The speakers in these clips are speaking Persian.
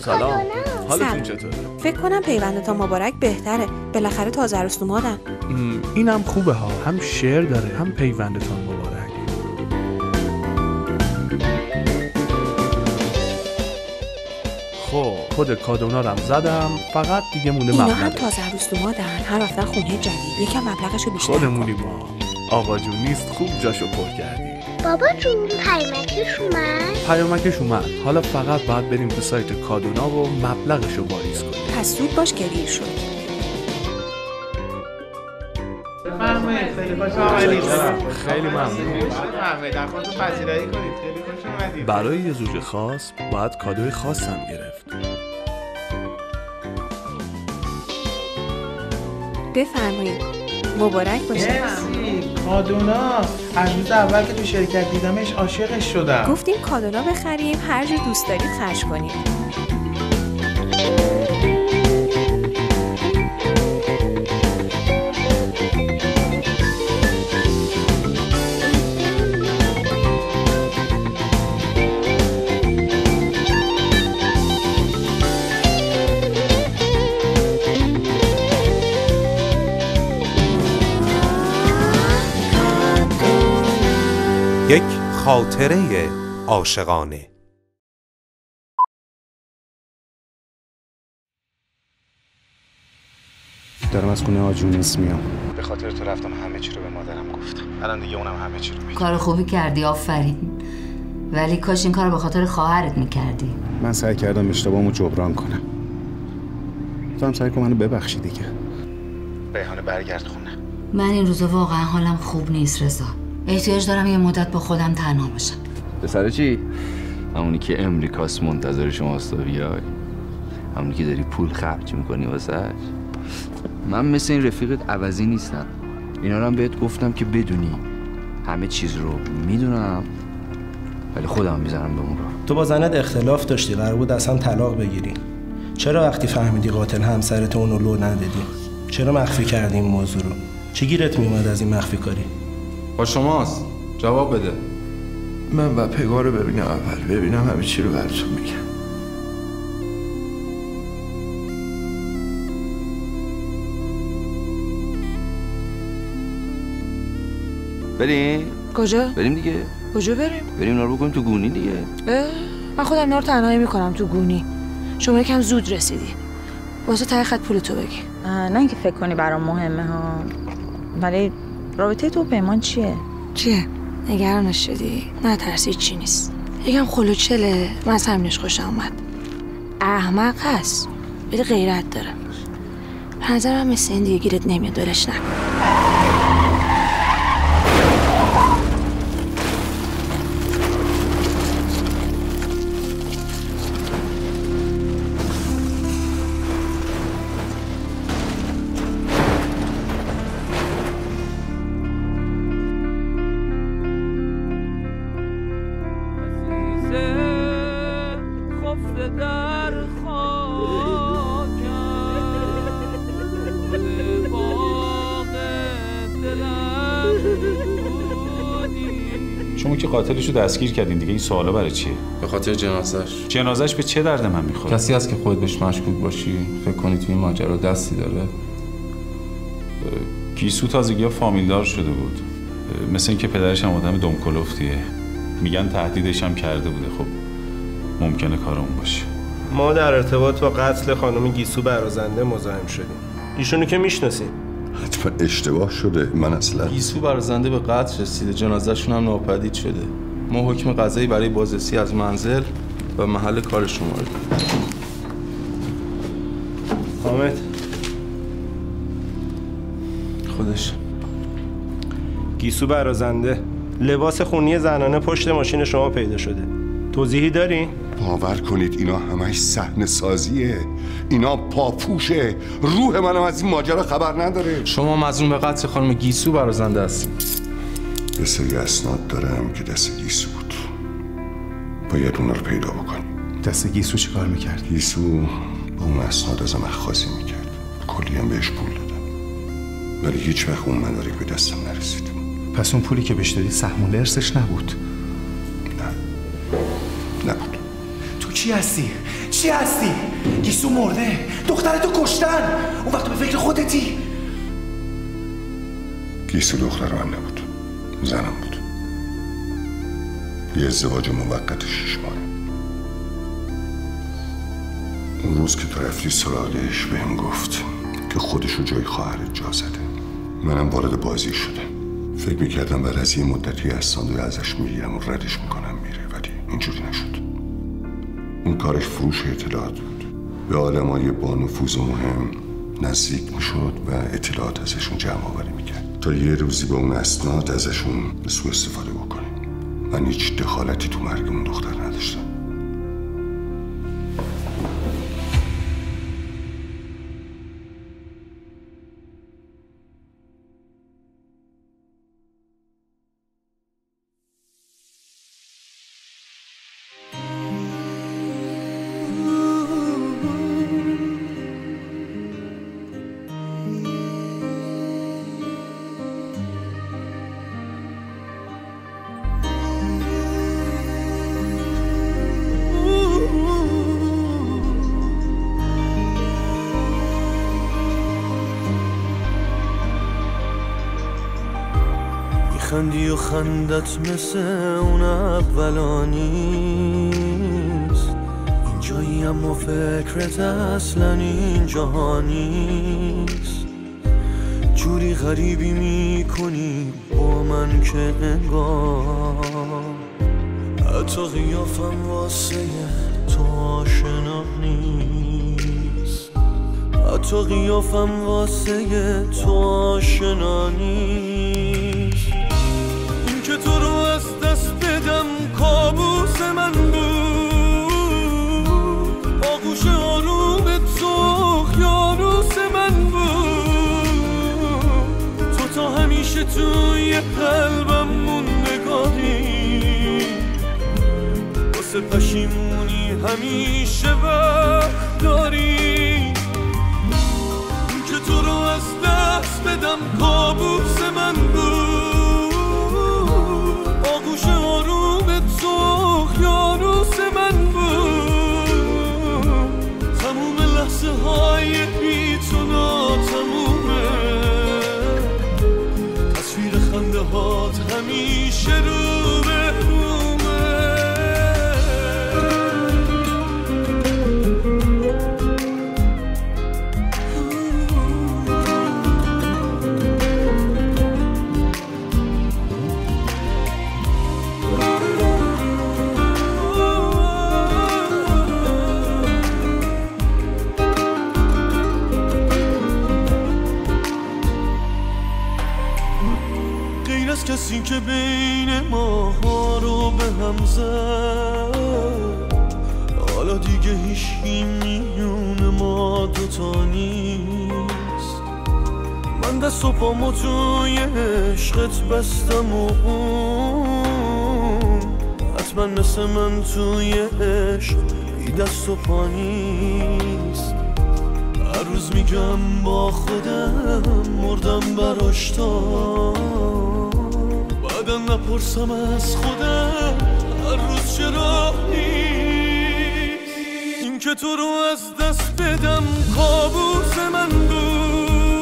سلام. حالتون چطوره؟ فکر کنم پیوندتان مبارک بهتره. بالاخره تازه عروس اومدن. اینم خوبه ها. هم شعر داره هم پیوندتان مبارک. خب خود کادونا رم زدم. فقط دیگه مونده مبلغ. اینا هم تازه عروس اومدن. هر رفتن خونه جدید. یکم مبلغشو بیشتر خودمونی ما. آقا جون نیست خوب جاشو پر کردی. بابا جون پیامکش اومد؟ پیامکش اومد. حالا فقط باید بریم تو سایت کادونا و مبلغشو واریز کنیم. پس زود باش که دیر شد. بفرمایید. خیلی خوش آمدید. خیلی ممنون. بفرمایید. در خودتون پذیرایی کنید. خیلی خوش اومدید. برای یه زوج خاص باید کادوی خاص هم گرفت. بفرمایید. مبارک باشه. مرسی. کادونا از روز اول که تو شرکت دیدمش عاشقش شدم. گفتیم کادونا بخریم هر جور دوست دارید خرج کنید. یک خاطره عاشقانه. دارم از خونه آجونیس میام. به خاطر تو رفتم همه چی رو به مادرم گفتم. الان دیگه اونم همه چی رو میگه. کار خوبی کردی، آفرین. ولی کاش این کار به خاطر خواهرت میکردی. من سعی کردم اشتباهمو جبران کنم. تو هم سعی کن منو ببخشی دیگه. ریحانه برگرد خونه. من این روزا واقعا حالم خوب نیست رضا. احتیاج دارم یه مدت با خودم تنها باشم. پسر چی؟ همونی که امریکاست منتظر شماست تا بیای. همونی که داری پول خرج میکنی واسش. من مثل این رفیقت عوضی نیستم. اینا رو هم بهت گفتم که بدونی همه چیز رو میدونم ولی خودم میزنم به اون رو. تو با زنت اختلاف داشتی، قرار بود اصلا طلاق بگیری. چرا وقتی فهمیدی قاتل همسرت اونو لو ندادی؟ چرا مخفی کردی این موضوع رو؟ چه گیرت میومد از این مخفی کاری؟ با شماست. جواب بده. من و پگاه رو ببینم اول. ببینم همه چی رو براتون میگم. بریم؟ کجا؟ بریم دیگه. کجا بریم؟ بریم اینا رو بکنیم تو گونی دیگه. من خودم اینا رو تنهایی میکنم تو گونی. شما یکم زود رسیدی. واسه ته خط پولتو بگی. نه اینکه فکر کنی برام مهمه ها. ولی رابطه تو پیمان چیه؟ چیه؟ نگرانش شدی؟ نه ترسی چی نیست. یکم خلوچله. من از همینش خوشم اومد. احمق هست ولی غیرت داره. به نظرم مثل این دیگه گیرت نمیاد. ولش نکن. شما که قاتلشو دستگیر کردین دیگه این سوالا برای چیه؟ به خاطر جنازش به چه درد من میخوره؟ کسی هست که خودت بهش مشکوک باشی؟ فکر کنی توی این ماجرا دستی داره؟ گیسو تازگی‌ها فامیلدار شده بود. مثل اینکه پدرش هم آدم دمکلفتیه. میگن تهدیدش هم کرده بوده. خب ممکنه کار اون باشه. ما در ارتباط با قتل خانم گیسو برازنده مزاحم شدیم. ایشونو که میشناسیم. حتما اشتباه شده. من اصلا گیسو برازنده به قتل رسیده. جنازه‌شون هم ناپدید شده. ما حکم قضایی برای بازرسی از منزل و محل کار شما رو دادیم. حامد خودش گیسو برازنده لباس خونی زنانه پشت ماشین شما پیدا شده. توضیحی داری؟ باور کنید اینا همش صحنه سازیه. اینا پاپوشه. روح منم از این ماجرا خبر نداره. شما مظنون به قتل خانم گیسو برازنده هستید. یه سری اسناد دارم که دست گیسو بود. باید اونا رو پیدا بکنیم. دست گیسو چی کار میکرد؟ گیسو با اون اسناد ازم اخاذی میکرد. کلی هم بهش پول دادم ولی هیچ وقت اون مدارک به دستم نرسید. پس اون پولی که بهش دادی سهم ارثش نبود؟ نه نبود. تو کی هستی؟ چی هستی؟ گیسو مرده، دخترتو کشتن، اون وقت به فکر خودتی. گیسو دختر من نبود، زنم بود. یه ازدواج موقت 6 ماه. اون روز که تو رفتی سراغش بهم گفت که خودشو جای خواهرت جا زده. منم وارد بازی شدم. فکر میکردم بعد از یه مدتی از صندوق ازش میگیرم و ردش میکنم میره، ولی اینجوری نشد. اون کارش فروش اطلاعات بود. به آدمای با نفوذ و مهم نزدیک میشد و اطلاعات ازشون جمع آوری میکرد تا یه روزی با اون اسناد ازشون سوء استفاده بکنه. من هیچ دخالتی تو مرگ اون دختر نداشتم. خندی و خندت مثل اون اولا نیست، اینجایی اما فکرت اصلا اینجا نیست. جوری غریبی میکنی با من که انگار حتی قیافم واسه تو آشنا نیست، حتی قیافم واسه تو آشنا نیست. که تو رو از دست بدم کابوس من بود، آغوش آروم تو یاروس من بود. تو تا همیشه توی قلبم موندگاری، واسه پشیمونی همیشه وقت داری. که تو رو از دست بدم کابوس من بود، آغوش آروم تو یاروس من بود. تموم لحظه های بی تو ناتمومه، تصویر خنده هات همیشه رو به رومه. کسی که بین ما ها رو به هم زد، حالا دیگه هیچی میون ما دوتا نیست. من دست و پامو توی عشقت بستم و اون حتما مثل من توی عشق بی دست و پا نیست. هر روز میگم با خودم مردم براش تا بعدم نپرسم از خودم هر روز چرا نیست. این که تو رو از دست بدم کابوس من بود،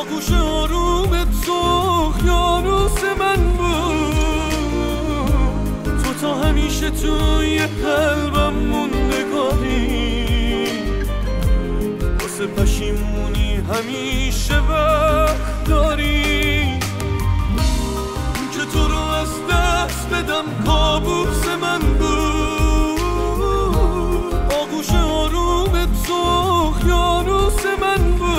آغوش آروم تو یاروس من بود. تو تا همیشه توی قلبم موندگاری، واسه پشیمونی همیشه وقت داری. تو رو از دست بدم کابوس من بود، آغوش آروم تو یاروس من بود.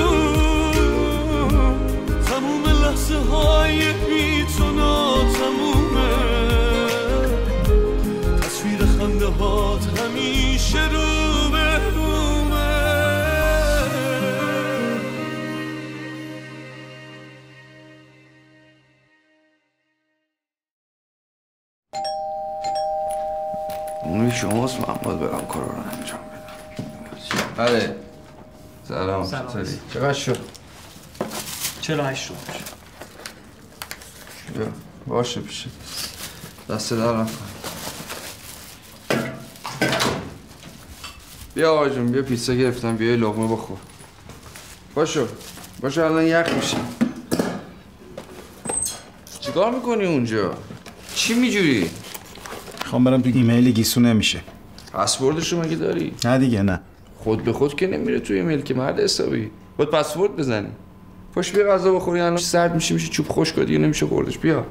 تموم لحظه های بی تو ناتمومه، تصویر خنده هات همیشه رو به رومه. اونی شماست، من باید برم کارا رو انجام بدم. بله سلام. چطوری؟ چقدر شد؟ 48 شد. باشه پیشه دست در نکن. بیا آقا جون، بیا پیتزا گرفتم، بیا یه لقمه بخور. باشو الان یخ میشی. چیکار میکنی اونجا؟ چی میجوری؟ میخوام برم تو ایمیل گیسو نمیشه. پسوردشو مگه داری؟ نه دیگه نه. خود به خود که نمیره تو ایمیل که مرد حسابی. باید پسورد بزنی. پاش بیا غذا بخوری، الان سرد میشه چوب خشک دیگه نمیشه خوردش. بیا.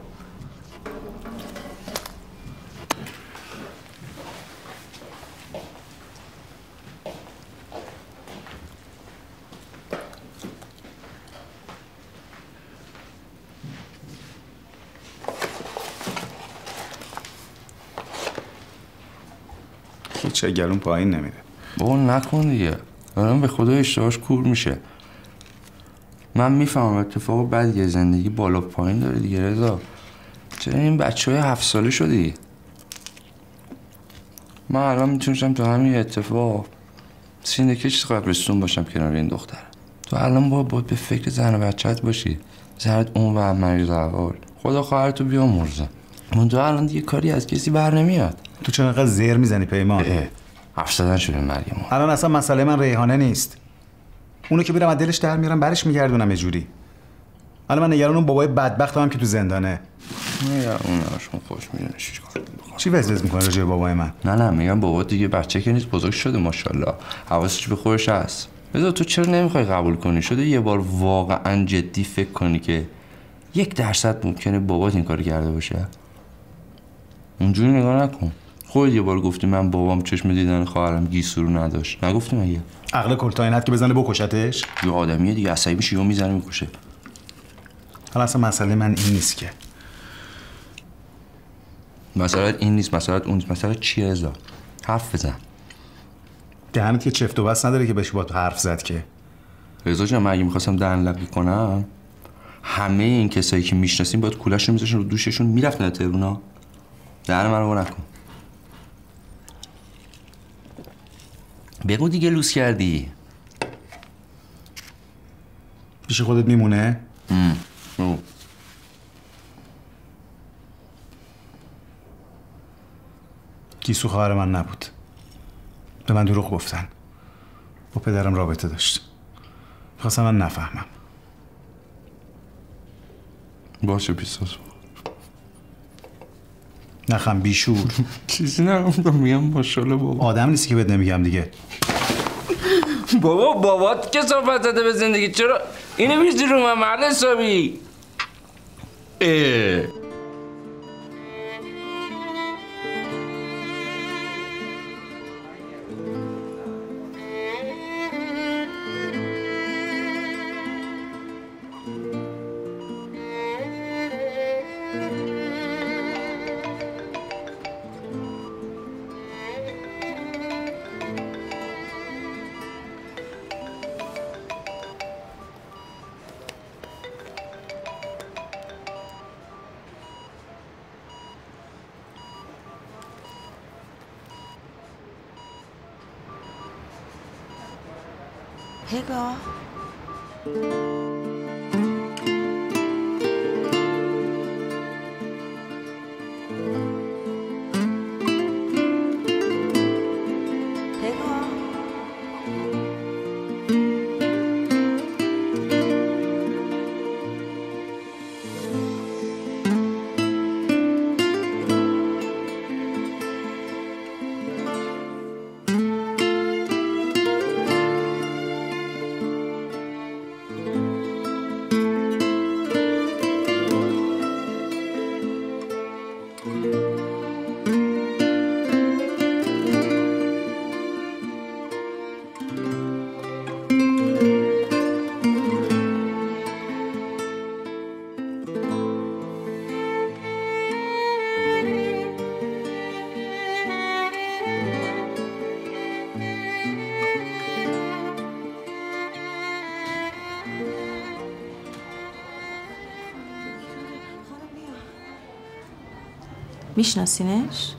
چه گلون پایین نمیره. بابا نکن دیگه. دارم به خدا اشتهاش کور میشه. من میفهمم اتفاق بدیه، زندگی بالا پایین داره دیگه رضا. چرا این بچه‌های 7 ساله شدی؟ من الان میتونستم تو همین اتفاق سیندکش قبرستون باشم کنار این دختر. تو الان باید به فکر زن و بچه‌ت باشی. زنت اون و مریض احوال. خدا خواهرتو بیامرزه. من تو الان دیگه کاری از کسی بر نمیاد. تو چرا انقدر زیر میزنی پیمان؟ حرف زدن شده مریم. الان اصلا مسئله من ریحانه نیست. اونو که میرم از دلش در میارم برش میگردونم یه جوری. الان من نگران اون بابای بدبختم هم که تو زندانه. اونشون خوش میدونه چی وزوز میکنه راجع به بابای من؟ نه میگم بابا دیگه بچه که نیست، بزرگ شده ماشاءالله. حواسش به خودش هست. رضا تو چرا نمیخوای قبول کنی؟ شده یه بار واقعا جدی فکر کنی که 1% ممکنه بابات این کارو کرده باشه؟ اونجوری نگاه نکن. خودت یه بار گفتی من بابام چشم دیدن خواهرم گیسو رو نداشت. نگفتی مگه؟ عقل کلتاینت که بزنه بکشتش؟ یه آدمیه دیگه، عصبی میشه یا میزنه میکشه. حالا اصلا مسئله من این نیست که. مسئله این نیست، مسئله اون نیست. مسئله چیه رضا؟ حرف بزن. دهنت که چفت و بس نداره که بهش باید حرف زد که. رضا جان من اگه میخواستم دهن لقی کنم همه این کسایی که میشناسیم باید کولاشون میذاشن رو دوششون میرفتن تهرونا. دهن من رو نکن. بگو دیگه لوس کردی. پیش خودت میمونه؟ گیسو خواهر من نبود. به من دروغ گفتن. با پدرم رابطه داشت. خواستم من نفهمم. باشه پیساز نخم بیشور. چیزی نگفتم، میگم ماشاءالله بابا. آدم نیستی که بهت نمیگم دیگه. بابات که صحبت زده به زندگی، چرا اینو میزی رو من مرد حسابی؟ هگا میشناسینش؟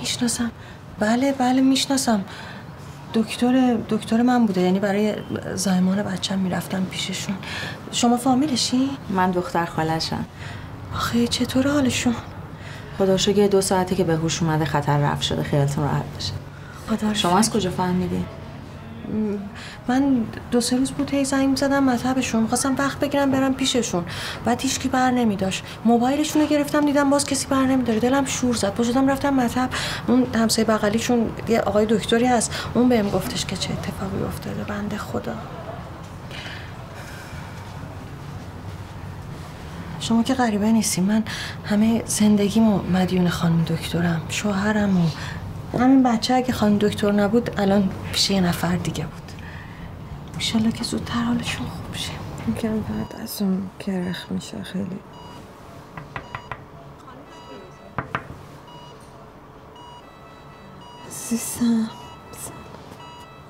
میشناسم. بله میشناسم. دکتر من بوده، یعنی برای زایمان بچه‌م میرفتم پیششون. شما فامیلشی؟ من دختر خالشم. آخه چطور حالشون؟ خدا رو شکر 2 ساعته که به هوش اومده، خطر رفع شده، خیالتون راحت باشه. شما از کجا فهمیدی؟ من 2-3 روز بود هی زنگ می‌زدم مطبشون، می‌خواستم وقت بگیرم برم پیششون، بعد هیچکی بر نمی‌داشت. موبایلشون رو گرفتم دیدم باز کسی بر نمی‌داره، دلم شور زد. پاشدم رفتم مطب، اون همسایه بغلیشون یه آقای دکتری هست، اون بهم گفتش که چه اتفاقی افتاده. بنده خدا. شما که غریبه نیستی، من همه زندگیمو مدیون خانم دکترم، شوهرم و همین بچه اگه خانم دکتر نبود الان پیش یه نفر دیگه بود. انشالله که زودتر حالشون خوب شه. میگم بعد از اون گرخ میشه خیلی. عزیزم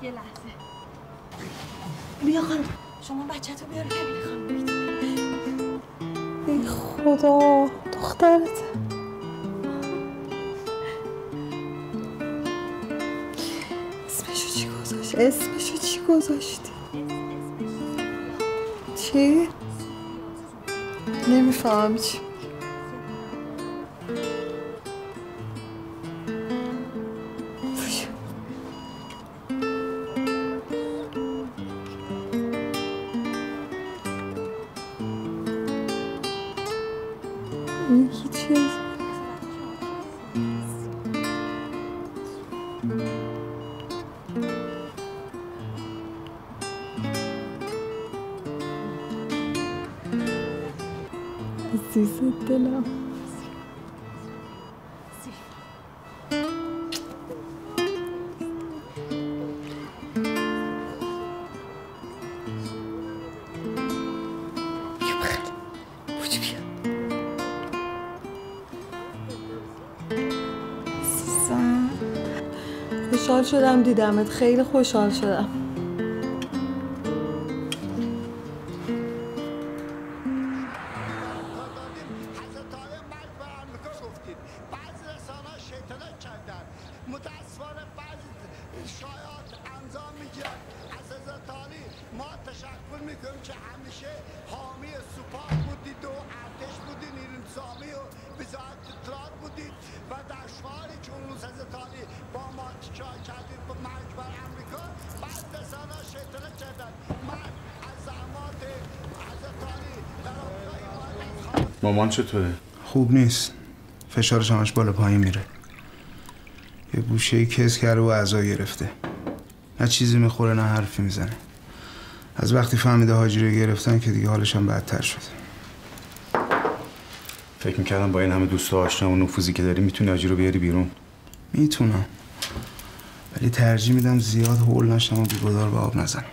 یه لحظه بیا خانم، شما بچه تو بیار که میخوام. ای خدا دخترت اسمشو چی گذاشتی؟ چی؟ نمیفهم چی. میگی چی؟ عزیز دلم خوشحال شدم دیدمت، خیلی خوشحال شدم. مامان چطوره؟ خوب نیست. فشارش همش بالا پایین میره. یه گوشه‌ای کز کرده و اعضا گرفته. نه چیزی میخوره نه حرفی میزنه. از وقتی فهمیده حاجی رو گرفتن که دیگه حالش هم بدتر شده. فکر میکردم با این همه دوست و آشنا و نفوذی که داری میتونی حاجی رو بیاری بیرون. میتونم. ولی ترجیح میدم زیاد هول نشم و بی‌گدار به آب نزنم.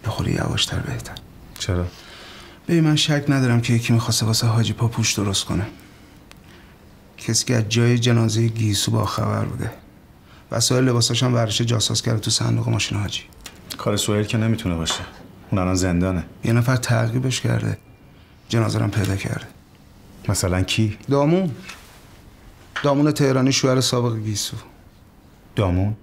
یه خورده یواش‌تر بهتر. چرا؟ به من شک ندارم که یکی میخواسته واسه حاجی پاپوش درست کنه. کسی که از جای جنازه گیسو با خبر بوده. وسایل لباساش هم ورش جاساس کرده تو صندوق ماشین حاجی. کار سهیل که نمیتونه باشه. اون الان زندانه. یه نفر تعقیبش کرده. جنازه رو پیدا کرده. مثلا کی؟ دامون تهرانی، شوهر سابق گیسو. دامون؟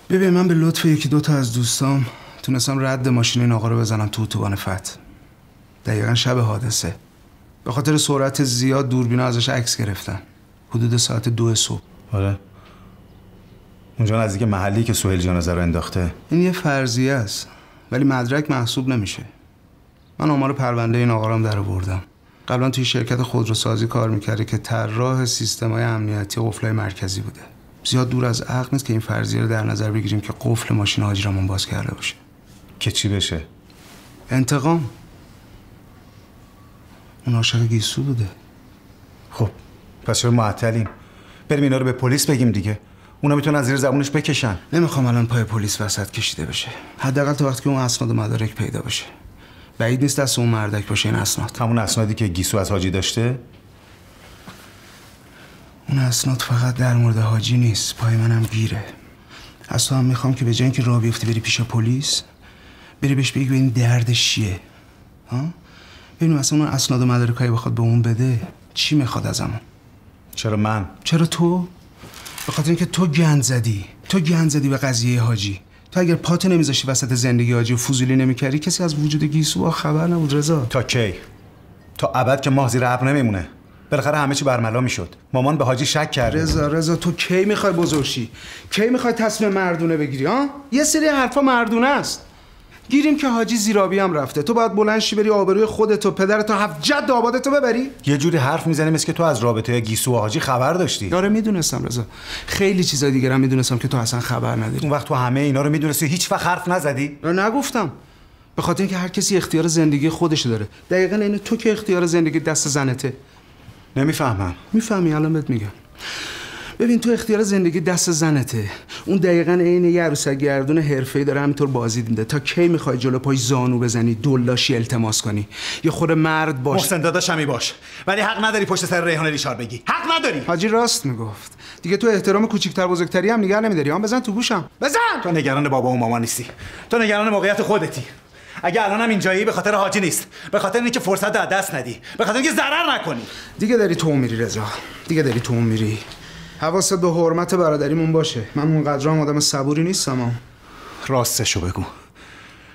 ببین من به لطف یکی دوتا از دوستام تونستم رد ماشین این آقا رو بزنم تو اتوبان فتح. دقیقا شب حادثه. به خاطر سرعت زیاد دوربینا ازش عکس گرفتن. حدود ساعت 2 صبح. آره. اونجا نزدیک محلی که سهیل جنازه رو انداخته. این یه فرضیه است ولی مدرک محسوب نمیشه. من آمار پرونده این آقا رو هم درآوردم. قبلا توی شرکت خودروسازی کار میکرده که طراح سیستم‌های امنیتی قفل‌های مرکزی بوده. زیاد دور از عقل نیست که این فرضیه رو در نظر بگیریم که قفل ماشین حاجی رامون باز کرده باشه. که چی بشه؟ انتقام. اون عاشق گیسو بوده. خب پس چرا معطلیم؟ بریم اینا رو به پلیس بگیم دیگه. اونا میتونن از زیر زبونش بکشن. نمیخوام الان پای پلیس وسط کشیده بشه. حداقل تا وقتی که اون اسناد و مدارک پیدا بشه. بعید نیست دست اون مردک باشه این اسناد. همون اسنادی که گیسو از حاجی داشته؟ اون اسناد فقط در مورد حاجی نیست، پای منم گیره. از تو هم میخوام که به جای اینکه راه بیفتی بری پیش پلیس، بری بهش بگی این دردش چیه. ها؟ ببین مثلا اون اسناد و مدارکایی بخواد به اون بده، چی میخواد ازمون؟ چرا من؟ چرا تو؟ به خاطر اینکه تو گند زدی به قضیه حاجی. تو اگر پاتو نمیذاشتی وسط زندگی حاجی و فضولی نمیکردی، کسی از وجود گیسو با خبر نبود. رضا تا کی؟ تا ابد که ماه زیر ابر نمیمونه. بالاخره همه چی برملا میشد. مامان به حاجی شک کرد. رضا تو کی میخوای بزرگشی؟ کی میخوای تصمیم مردونه بگیری ها؟ یه سری حرفا مردونه است. گیریم که حاجی زیرابی هم رفته، تو باید بلند شی بری آبروی خودت و پدرت و 7 جد آبادتو ببری. یه جوری حرف میزنی مثل که تو از رابطه گیسو و حاجی خبر داشتی. آره میدونستم رضا، خیلی چیزای دیگه هم میدونستم که تو اصلا خبر نداری. اون وقت تو همه اینا رو میدونستی، هیچ وقت حرف نزدی؟ نگفتم، به خاطر اینکه هر کسی اختیار زندگی خودش داره. دقیقاً اینه، تو که اختیار زندگی دست زنته. نمیفهمم. میفهمی؟ الان بهت میگم. ببین تو اختیار زندگی دست زنته. اون دقیقاً عین یه عروسک گردون حرفه‌ای داره همینطور بازی میده. تا کی میخوای جلو پای زانو بزنی، دلاشی التماس کنی؟ یه خود مرد باش. محسن داداشمی باش، ولی حق نداری پشت سر ریحانه ریشار بگی. حق نداری. حاجی راست میگفت. دیگه تو احترام کوچیک‌تر بزرگتری هم نگه نمیداری. بزن تو گوشم. بزن. تو نگران بابا و مامان نیستی. تو نگران موقعیت خودتی. اگه الانم اینجایی به خاطر حاجی نیست، به خاطر اینکه فرصت از دست ندی، به خاطر اینکه ضرر نکنی. دیگه داری تو میری رضا، دیگه داری تو میری. حواست به حرمت برادریمون باشه. من اونقدرام آدم صبوری نیستم. راستشو بگو،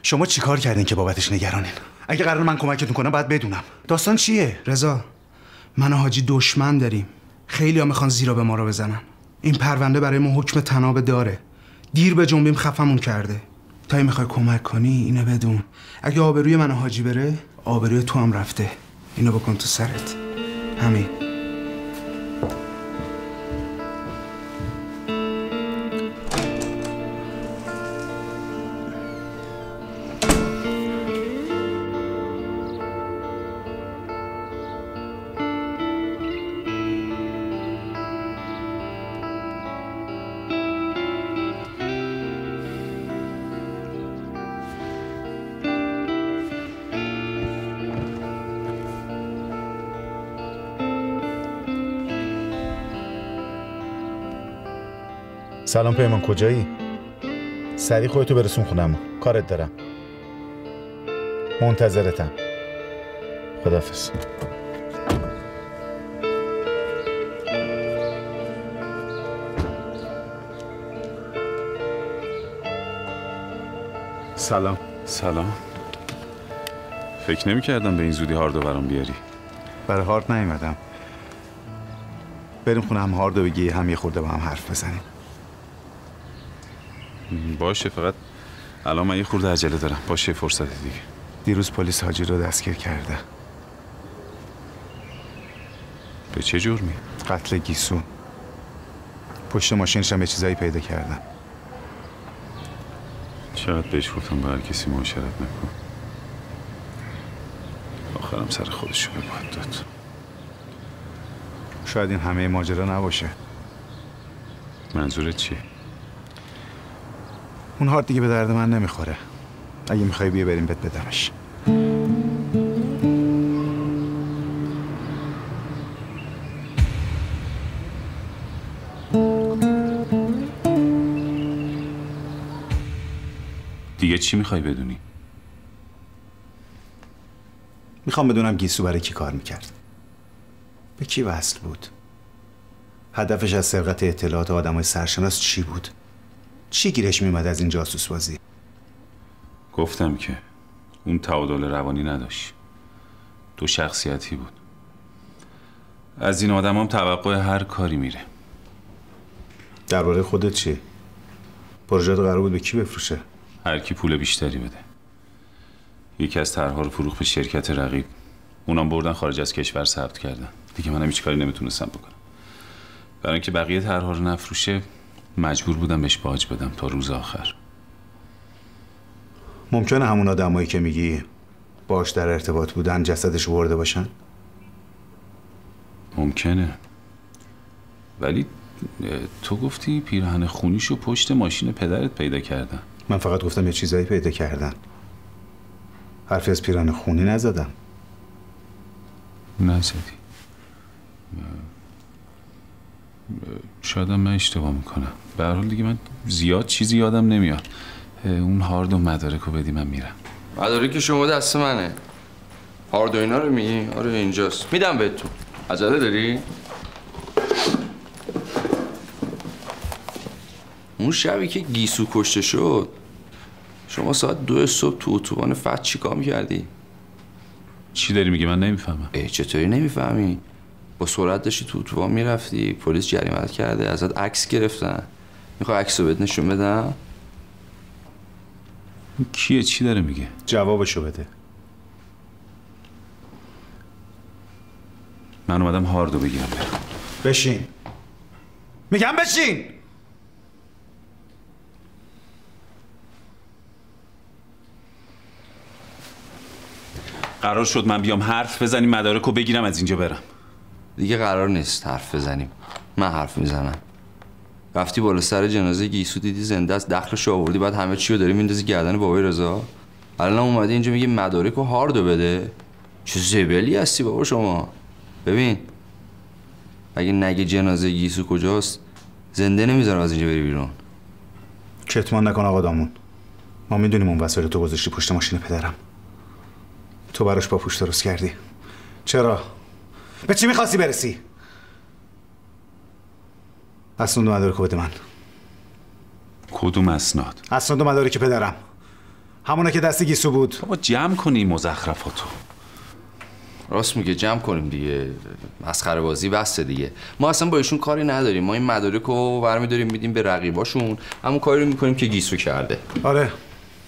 شما چیکار کردین که بابتش نگرانین؟ اگه قرار من کمکتون کنم باید بدونم داستان چیه. رضا، من و حاجی دشمن داریم. خیلی‌ها میخوان زیرا به ما رو بزنن. این پرونده برای ما حکم طناب داره. دیر به جنبیم خفمون کرده. تا میخوای کمک کنی اینو بدون، اگه آبروی من و حاجی بره، آبروی تو هم رفته. اینو بکن تو سرت. همین. سلام پیمان، کجایی؟ سریع خودتو برسون خونم، کارت دارم. منتظرتم. خداحافظ. سلام. فکر نمی کردم به این زودی هاردو برام بیاری. برای هارد نیومدم. بریم خونه هم هاردو بگی، هم یه خورده با هم حرف بزنیم. باشه، فقط الان من یه خورده عجله دارم. باشه، فرصت دیگه. دیروز پلیس حاجی رو دستگیر کرده. به چه جرمی؟ قتل گیسو. پشت ماشینش هم یه چیزایی پیدا کردن. چقدر بهش گفتم با هر کسی معاشرت نکن. آخرم سر خودشو به باد داد. شاید این همه ماجرا نباشه. منظورت چیه؟ اون هارد دیگه به درد من نمیخوره. اگه میخوای بیا بریم بهت بدمش. دیگه چی میخوای بدونی؟ میخوام بدونم گیسو برای کی کار میکرد، به کی وصل بود، هدفش از سرقت اطلاعات آدمای سرشناس چی بود، چی گیرش میومد از این جاسوس بازی. گفتم که اون تعادل روانی نداشت. دو شخصیتی بود. از این آدم هم توقع هر کاری میره. درباره خودت چی؟ پروژه قرار بود به کی بفروشه؟ هر کی پول بیشتری بده. یکی از طرح‌ها رو فروخت به شرکت رقیب. اونام بردن خارج از کشور ثبت کردن. دیگه منم هیچ کاری نمیتونستم بکنم. برای اینکه بقیه طرح‌ها رو نفروشه مجبور بودم بهش باج بدم تا روز آخر. ممکنه همون آدمایی که میگی باش در ارتباط بودن جسدش برده باشن؟ ممکنه. ولی تو گفتی پیراهن خونیشو پشت ماشین پدرت پیدا کردن. من فقط گفتم یه چیزایی پیدا کردن. حرفی از پیراهن خونی نزدم. نزدی. شاید من اشتباه میکنم. به هر حال دیگه من زیاد چیزی یادم نمیاد. اون هارد و مدارکو بدی من میرم. مدارک شما دست منه. هارد و اینا رو میگی؟ آره اینجاست. میدم بهتون. عجله داری؟ اون شبی که گیسو کشته شد شما ساعت 2 صبح تو اتوبان فتح چیکار میکردی؟ چی داری میگی؟ من نمیفهمم. چطوری نمیفهمی؟ با سرعت داشتی تو اتوبان میرفتی، پلیس جریمت کرده، ازت عکس گرفتن. میخوای عکس رو بهت نشون بدم؟ کیه؟ چی داره میگه؟ جوابشو بده. من اومدم هاردو بگیرم برم. بشین. میگم بشین. قرار شد من بیام حرف بزنیم مدارکو بگیرم از اینجا برم. دیگه قرار نیست حرف بزنیم. من حرف میزنم. رفتی بالا سر جنازه گیسو دیدی زنده است، دخلشو آوردی، بعد همه چی رو داری میندازی گردن بابای رضا. الان اومدی اینجا میگی مدارکو هاردو بده. چه زبلی هستی بابا شما. ببین اگه نگه جنازه گیسو کجاست زنده نمیذارم از اینجا بری بیرون. کتمان نکن آقا دامون. ما میدونیم اون وسایل تو گذاشتی پشت ماشین پدرم. تو براش با پوش درست کردی. چرا؟ به چی میخواستی برسی؟ اسناد و مدارکو بده من. کدوم اسناد؟ اسناد و مدارک پدرم. همونه که دست گیسو بود. بابا جمع کنی مزخرفاتو. راست میگه، جمع کنیم دیگه. مسخره بازی بسته دیگه. ما اصلا با ایشون کاری نداریم. ما این مدارکو برمی‌داریم میدیم به رقیباشون. همون کاری رو میکنیم که گیسو کرده. آره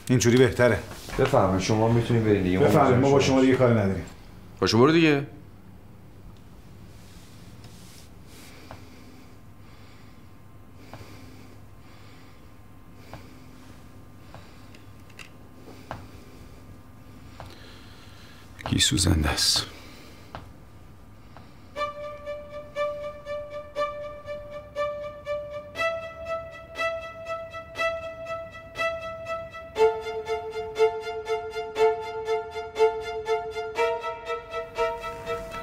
اینجوری بهتره. بفرمایید شما میتونید برید دیگه. بفرمایید ما با شما دیگه کاری نداریم. باشه برو دیگه. گیسو زنده است.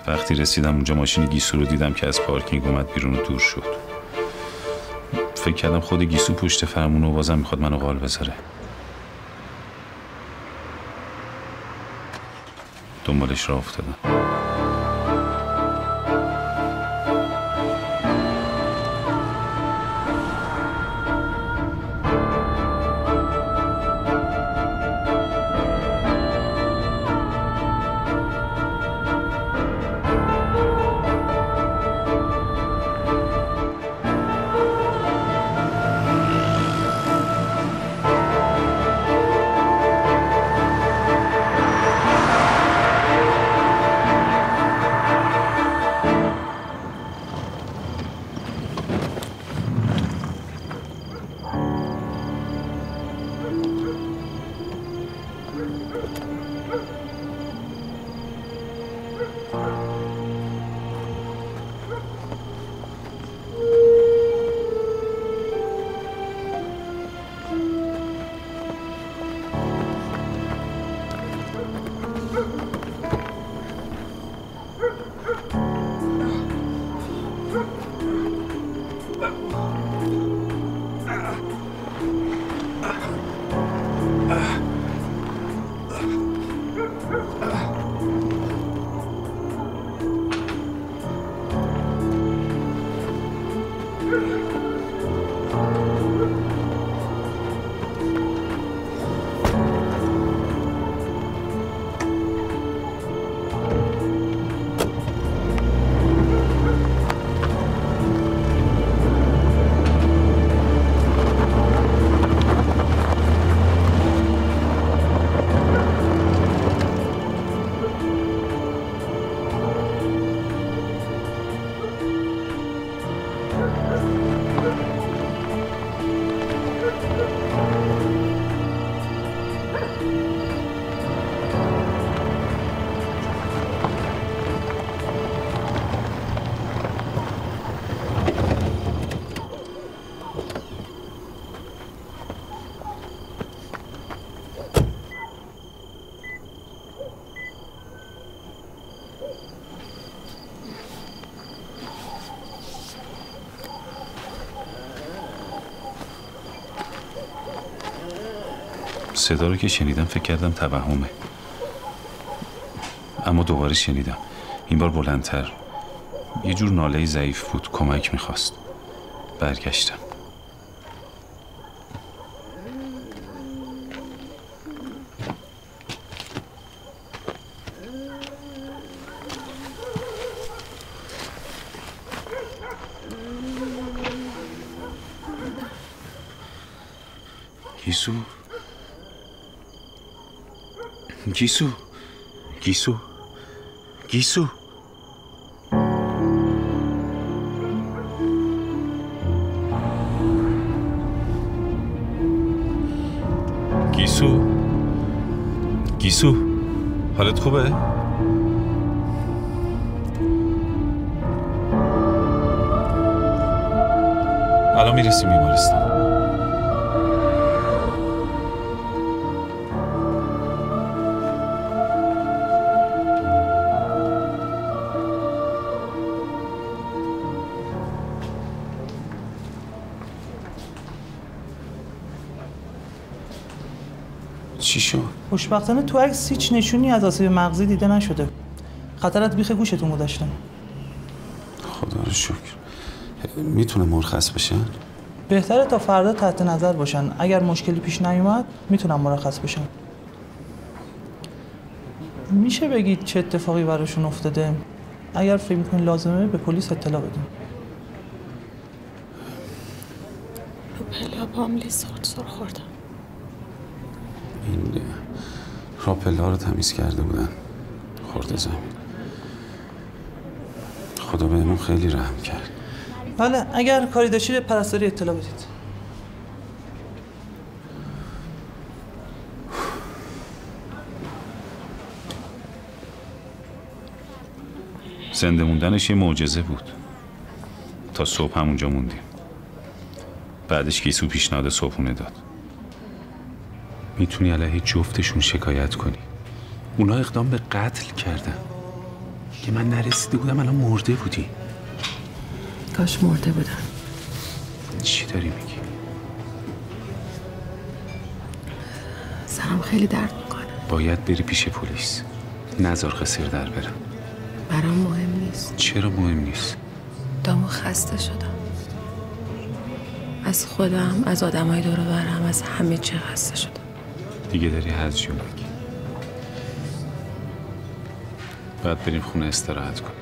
وقتی رسیدم اونجا ماشین گیسو رو دیدم که از پارکینگ اومد بیرون و دور شد. فکر کردم خود گیسو پشت فرمونه و بازم میخواد منو قال بذاره. دنبالش راه افتادم. صدا رو که شنیدم فکر کردم توهمه، اما دوباره شنیدم. این بار بلندتر. یه جور ناله ضعیف بود، کمک میخواست. برگشتم. گیسو گیسو گیسو گیسو گیسو گیسو حالت خوبه؟ الان میرسیم بیمارستان. چی شد؟ خوشبختانه تو عکس هیچ نشونی از آسیب مغزی دیده نشده. خطرت بیخ گوشتون گذاشتن. خدا رو شکر. میتونه مرخص بشن؟ بهتره تا فردا تحت نظر باشن. اگر مشکلی پیش نیومد میتونن مرخص بشن. میشه بگید چه اتفاقی براشون افتاده؟ اگر فکر میکنین لازمه به پلیس اطلاع بدین. پلا پام لیسارد سر خوردم. این راپلا رو تمیز کرده بودن، خورده زمین. خدا بهمون خیلی رحم کرد. بله، اگر کاری داشتید به پرستاری اطلاع بدید. زنده موندنش یه معجزه بود. تا صبح همونجا موندیم. بعدش گیسو پیشنهاد صبحونه داد. میتونی علیه جفتشون شکایت کنی. اونا اقدام به قتل کردن. که من نرسیده بودم الان مرده بودی. کاش مرده بودن. چی داری میگی؟ سرم خیلی درد میکنه. باید بری پیش پلیس. نذار قصر در برم. برام مهم نیست. چرا مهم نیست؟ دامو خسته شدم. از خودم، از آدمای دور و برم، از همه چی خسته شدم. دیگه داری هرچی میگی. باید بریم خونه استراحت کنیم.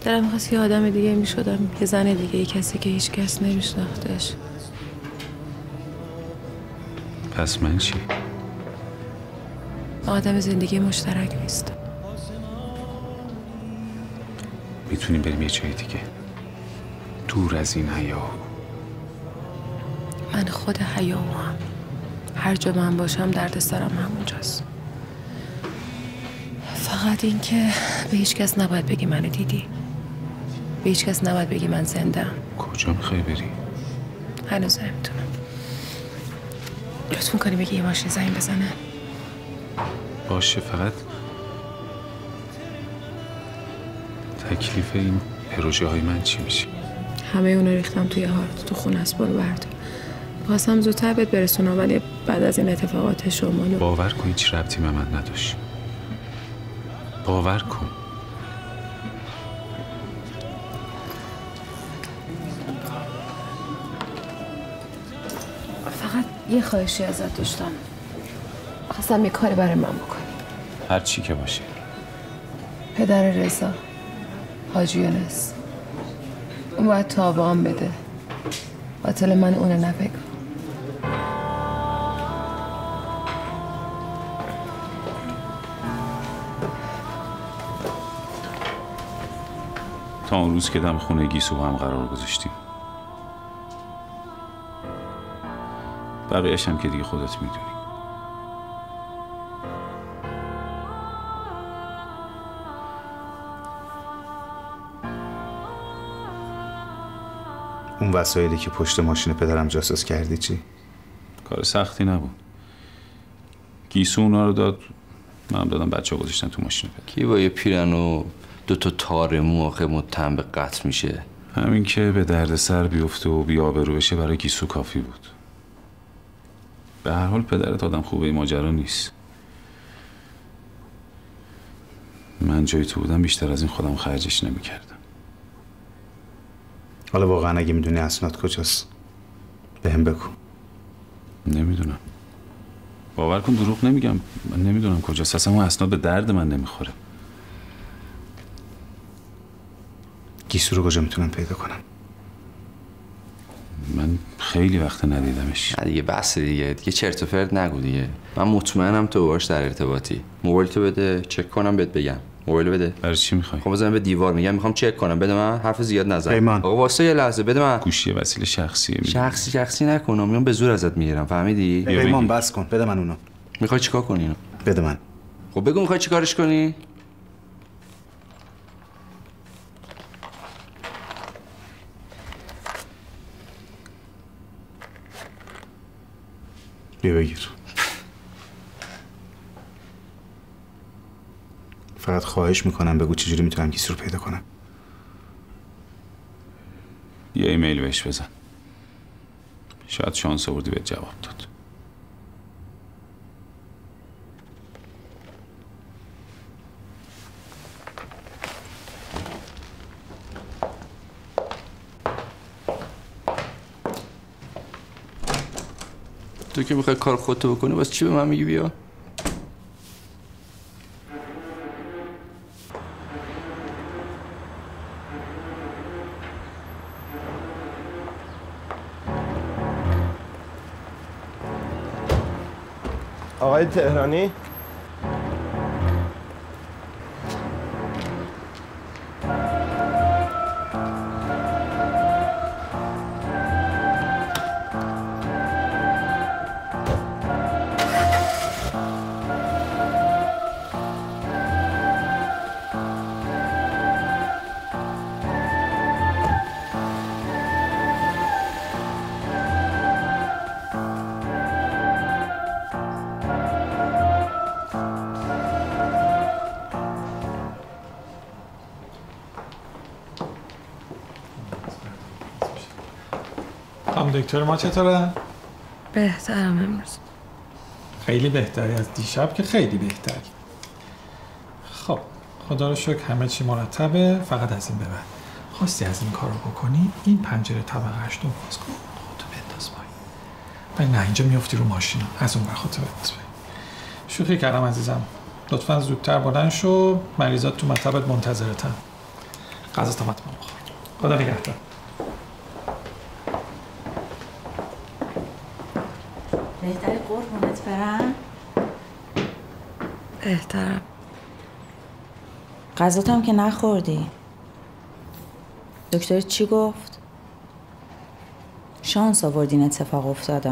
دلم می‌خواست یه آدم دیگه میشدم، یه زن دیگه، یه کسی که هیچ کس نمیشناختش. پس من چی؟ آدم زندگی مشترک نیست. میتونیم بریم یه جای دیگه، دور از این حیا. من خود حیاهام. هر جا من باشم درد سرم همونجاست. فقط این که به هیچ کس نباید بگی منو دیدی. به هیچ کس نباید بگی من زنده‌ام. کجا میخوای بری؟ هنوز نمیتونم. لطف می‌کنی بگی یه ماشین زنگ بزنه؟ باشه، فقط تکلیف این پروژه های من چی میشه؟ همه اونو ریختم توی هارد، تو خونه است، برو بردار. خواستم زودتر بهت برسونم ولی بعد از این اتفاقات شمالو. باور کن هیچ ربطی به من نداشت. باور کن. فقط یه خواهشی ازت داشتم. خواستم یه کاری برای من بکنی. هر چی که باشه. پدر رضا، حاجی یونس، اون باید تابعام بده. باطل من اونو نبگو. تا اون روز که دم خونه گیسو هم قرار گذاشتیم. بقیه‌اش هم که دیگه خودت میدونی. اون وسایلی که پشت ماشین پدرم جاسوس کردی چی؟ کار سختی نبود. گیسو اونا رو داد، منم دادم، بچه ها گذاشتن تو ماشین پدر. کی با یه پیرن و 2 تار مو آخه متهم به قتل میشه؟ همین که به درد سر بیفته و بی‌آبرو بشه برای گیسو کافی بود. به هر حال پدرت آدم خوبه، ماجرا نیست. من جای تو بودم بیشتر از این خودم خرجش نمی‌کردم. حالا واقعا اگه میدونی اسناد کجاست بهم بگو. نمیدونم. باور کن دروغ نمیگم. من نمیدونم کجاست. اصلا اون اسناد به درد من نمیخوره. گیسو رو کجا میتونم پیدا کنم؟ من خیلی وقت ندیدمش. دیگه بس دیگه چرت و پرت نگو دیگه. من مطمئنم تو باهاش در ارتباطی. موبایل تو بده چک کنم بهت بگم. موبایل بده. برای چی میخوای؟ خب بزنم به دیوار میگم میخوام چک کنم. بده من. حرف زیاد نزن. پیمان. آقا واسه یه لحظه بده من. گوشی وسیله شخصیه. شخصی نکنم. میام به زور ازت میگیرم. فهمیدی؟ پیمان بس کن. بده من اونو. میخوای چیکار کنی اینو؟ بده من. خب بگو میخوای چیکارش کنی؟ بیا بگیر. فقط خواهش میکنم بگو چجوری میتونم گیسو رو پیدا کنم. یه ایمیل بهش بزن. شاید شانس آوردی بهت جواب داد. تو که میخوای کار خودتو بکنی واسه چی به من میگی بیا؟ آقای تهرانی دکتر ما چطوره؟ بهترم امروز. خیلی بهتری از دیشب که خیلی بهتری. خب خدا رو شکر همه چی مرتبه. فقط از این به بعد خواستی از این کار رو بکنی این پنجره طبقه 8 باز کن خودتو بنداز پایین. نه اینجا میافتی رو ماشین از اون ور خودتو بنداز پایین. شوخی کردم عزیزم. لطفا زودتر بلند شو. مریضات تو مطبت منتظرتن. غذا تا حتما بخور. خدا نگهدار. بهتری قربونت برم؟ بهترم. غذات هم که نخوردی. دکتر چی گفت؟ شانس آوردین اتفاق افتاد.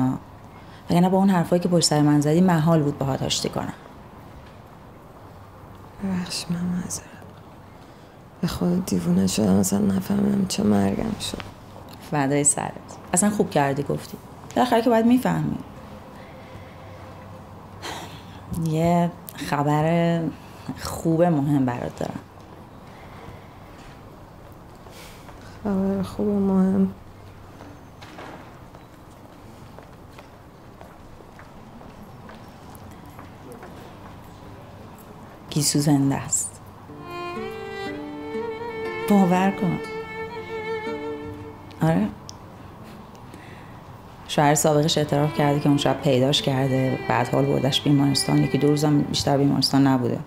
اگه نه با اون حرفایی که پشت سر من زدی محال بود باهات آشتی کنم. ببخش من معذرت. به خود دیوونه شدم اصلا نفهمم چه مرگم شد. فدای سرت. اصلا خوب کردی گفتی. بالاخره که باید میفهمی. یه خبر خوب مهم برات دارم. خبر خوب مهم؟ گیسو زنده است. باور کن. آره. شوهر سابقش اعتراف کرده که اون شب پیداش کرده، بعد حال بردش بیمارستان. یکی دو روزم بیشتر بیمارستان نبوده.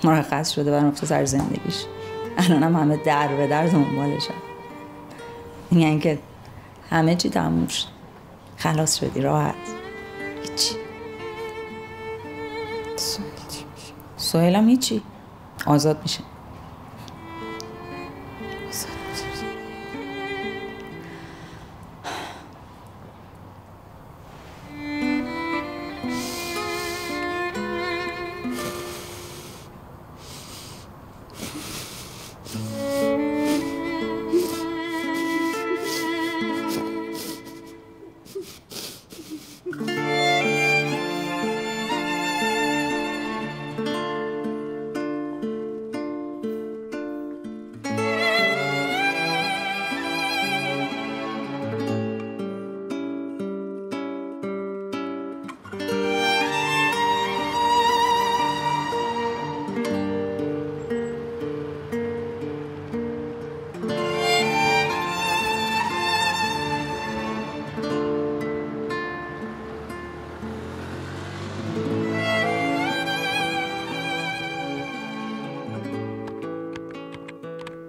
مرخص شده و رفته سر زندگیش. الانم همه در به در دنبالشن. میگن که همه چی تموم شد. خلاص شدی راحت. هیچی. سهیلم هیچی. آزاد میشه.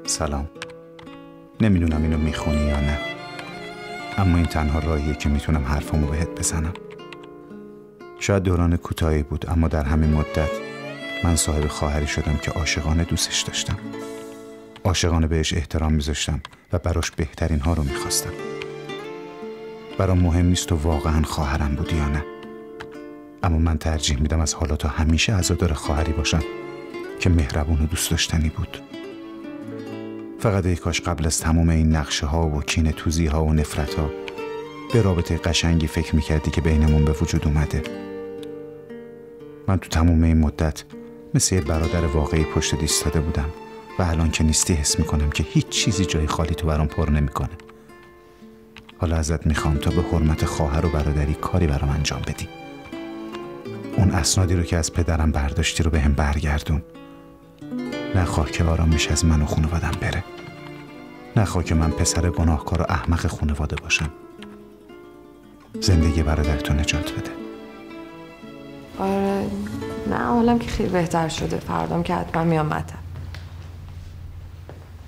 سلام. نمیدونم اینو میخونی یا نه. اما این تنها راهیه که میتونم حرفامو بهت بزنم. شاید دوران کوتاهی بود، اما در همین مدت من صاحب خواهری شدم که عاشقانه دوستش داشتم. عاشقانه بهش احترام میذاشتم و براش بهترین ها رو میخواستم. برام مهم نیست تو واقعا خواهرم بودی یا نه، اما من ترجیح میدم از حالا تا همیشه عزادار خواهری باشم که مهربون و دوست داشتنی بود. فقط ای کاش قبل از تمام این نقشه ها و کینه توزی ها و نفرت ها به رابطه قشنگی فکر میکردی که بینمون به وجود اومده. من تو تمام این مدت مثل یه برادر واقعی پشت ایستاده بودم و الان که نیستی حس میکنم که هیچ چیزی جای خالی تو برام پر نمیکنه. حالا ازت میخوام تا به حرمت خواهر و برادری کاری برام انجام بدی. اون اسنادی رو که از پدرم برداشتی رو بهم برگردون. نخواه که آرامش از من و خانوادم بره. نخواه که من پسر گناهکار و احمق خانواده باشم. زندگی برادرتو نجات بده. آره نه حالم که خیلی بهتر شده. فردام که حتما میام مطب.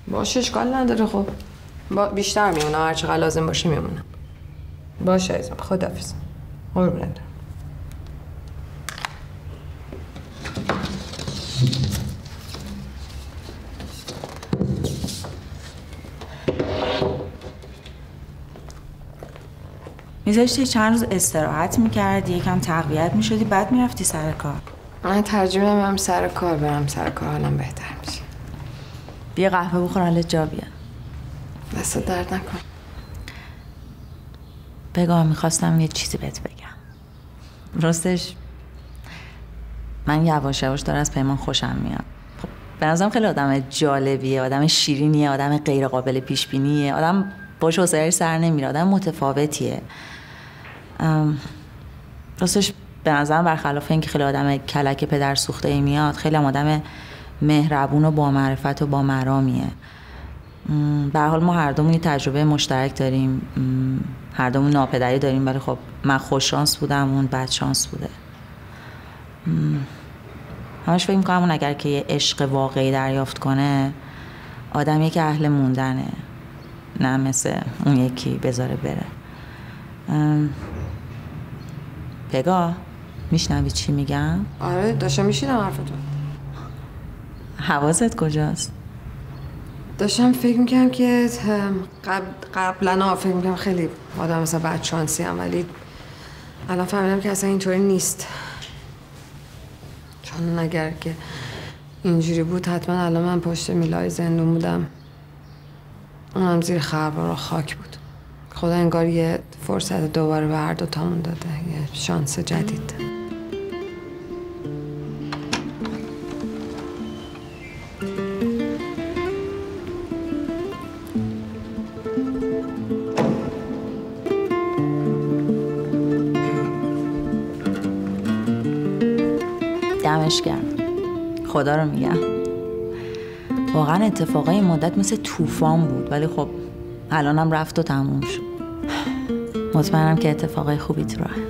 باشه اشکال نداره. خب بیشتر میمونم، هر چقدر لازم باشه میمونم. باشه عزیزم، خداحافظ. قربونت برم. میذاشتی چند روز استراحت میکردی، یکم تقویت میشدی، بعد میرفتی سر کار. من ترجیح میدم سر کار برم. سر کار حالم بهتر میشه. بیا قهوه بخور حالت جا بیاد. دست درد نکن. بگاه میخواستم یه چیزی بهت بگم. راستش من یواش یواش داره از پیمان خوشم میاد. خب به نظرم خیلی آدم جالبیه، آدم شیرینیه، آدم غیر قابل پیش بینیه، آدم باشه حوصله‌اش سر نمیره، آدم متفاوتیه. راستش به نظرم برخلاف اینکه خیلی آدم کلک پدر سوخته ای میاد، خیلی هم آدم مهربون و با معرفت و با مرامیه. به هر حال ما هر دومون تجربه مشترک داریم، هر دومون ناپدری داریم، ولی خب من خوش شانس بودم، اون بد شانس بوده. همش فکر می‌کنم اون اگر که یه عشق واقعی دریافت کنه، آدمی که اهل موندنه، نه مثل اون یکی بذاره بره. پگاه میشنوی چی میگم؟ آره داشتم میشنیدم حرفتو. حواست کجاست؟ داشتم فکر میکنم که قبلا فکر میکنم خیلی آدم مثلا بد شانسی هم، ولی الان فهمیدم که اصلا اینطوری نیست. چون اگر که اینجوری بود حتما الان من پشت میلای زندون بودم، اونم زیر خربار خاک بود. خدا انگار یه فرصت دوباره به هر دو تامون داده، یه شانس جدید. دمش گرم. خدا رو میگم واقعا اتفاقای این مدت مثل طوفان بود، ولی خب الانم رفت و تموم شد. مطمئنم که اتفاقای خوبی تو راهه.